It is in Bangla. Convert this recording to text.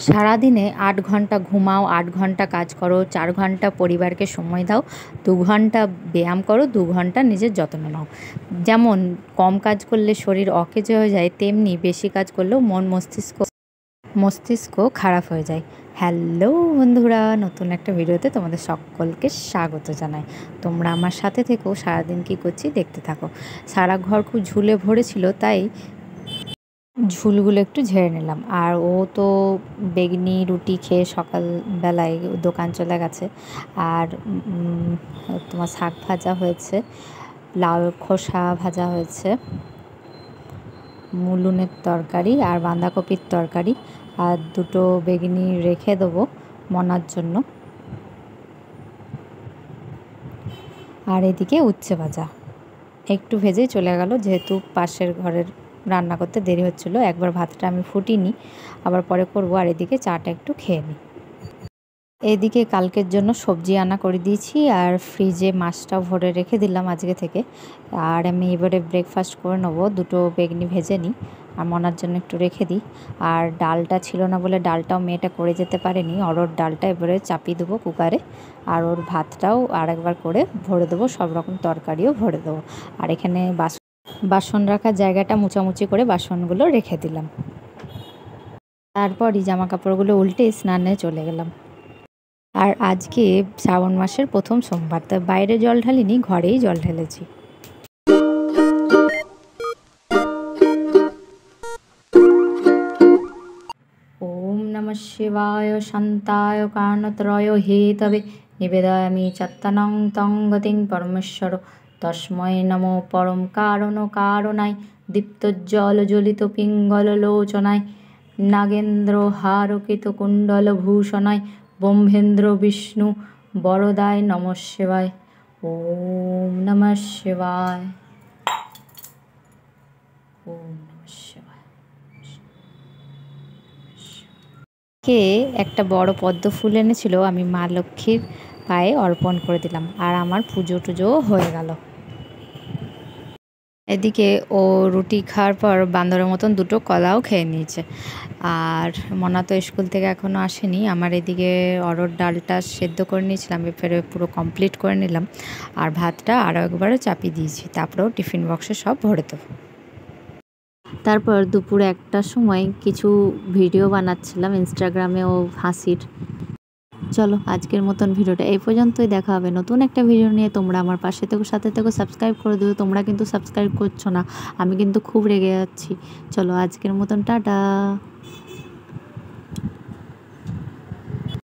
সারাদিনে ৮ ঘন্টা ঘুমাও, ৮ ঘন্টা কাজ করো, ৪ ঘন্টা পরিবারকে সময় দাও, ২ ঘন্টা ব্যায়াম করো, ২ ঘন্টা নিজের যত্ন নাও। যেমন কম কাজ করলে শরীর অকেজ হয়ে যায়, তেমনি বেশি কাজ করলেও মন মস্তিষ্ক খারাপ হয়ে যায়। হ্যালো বন্ধুরা, নতুন একটা ভিডিওতে তোমাদের সকলকে স্বাগত জানাই। তোমরা আমার সাথে থেকো, সারাদিন কী করছি দেখতে থাকো। সারা ঘর খুব ঝুলে ভরেছিল, তাই ঝুলগুলো একটু ঝেড়ে নিলাম। আর ও তো বেগনি রুটি খেয়ে সকালবেলায় দোকান চলে গেছে। আর তোমার শাক ভাজা হয়েছে, লাউ খোসা ভাজা হয়েছে, মুলুনের তরকারি আর বাঁধাকপির তরকারি, আর দুটো বেগনি রেখে দেবো মনার জন্য। আর এদিকে উচ্ছে ভাজা একটু ভেজেই চলে গেল, যেহেতু পাশের ঘরের রান্না করতে দেরি হচ্ছিলো। একবার ভাতটা আমি ফুটিনি, আবার পরে করবো। আর এদিকে চাটা একটু খেয়ে নিই। এদিকে কালকের জন্য সবজি আনা করে দিয়েছি, আর ফ্রিজে মাছটাও ভরে রেখে দিলাম আজকে থেকে। আর আমি এবারে ব্রেকফাস্ট করে নেবো। দুটো বেগনি ভেজে নিই আর মনার জন্য একটু রেখে দিই। আর ডালটা ছিল না বলে ডালটাও মেয়েটা করে যেতে পারেনি। অরহর ডালটা এবারে চাপিয়ে দেবো কুকারে, আর ওর ভাতটাও আরেকবার করে ভরে দেবো, সব রকম তরকারিও ভরে দেবো। আর এখানে বাসন রাখার জায়গাটা মুছামুছি করে বাসনগুলো রেখে দিলাম। তারপরই জামা কাপড়গুলো উল্টে স্নানে চলে গেলাম। আর আজকে শ্রাবণ মাসের প্রথম সোমবার, তাই বাইরে জল ঢালিনি, ঘরেই জল ঢেলেছি। ওম নমঃ শিবায় শান্তায় কারণত্রয় হেতবে নিবেদয়ামি চত্তনং তং গতিং পরমেশ্বর তস্मै নমো পরম কারণায় দীপ্তজ্জ্বল জ্বলিত পিঙ্গল লোচনায় নাগেন্দ্র হারকিত কুণ্ডল ভূষণায় ব্রহ্মেন্দ্র বিষ্ণু বরদায় নমঃ শিবায়। ওম নমঃ শিবায়। ওম নমঃ শিবায়। কে একটা বড় পদ্ম ফুল এনেছিল, আমি মা লক্ষ্মীর পায়ে অর্পণ করে দিলাম। আর আমার পুজো টুজোও হয়ে গেল। এদিকে ও রুটি খাওয়ার পর বান্দরের মতন দুটো কলাও খেয়ে নিয়েছে। আর মনা তো স্কুল থেকে এখনও আসেনি। আমার এদিকে অরহর ডালটা সেদ্ধ করে নিয়েছিলাম, এবারে পুরো কমপ্লিট করে নিলাম। আর ভাতটা আরও একবারও চাপিয়ে দিয়েছি, তারপরেও টিফিন বক্সে সব ভরে দেবো। তারপর দুপুর 1টার সময় কিছু ভিডিও বানাচ্ছিলাম ইনস্টাগ্রামে ও হাসির। চলো আজকের মতন ভিডিওটা এই পর্যন্তই, দেখা হবে নতুন একটা ভিডিও নিয়ে। তোমরা আমার পাশে থেকো, সাথে থেকো, সাবস্ক্রাইব করে দিও। তোমরা কিন্তু সাবস্ক্রাইব করছো না, আমি কিন্তু খুব রেগে যাচ্ছি। চলো আজকের মতন টাটা।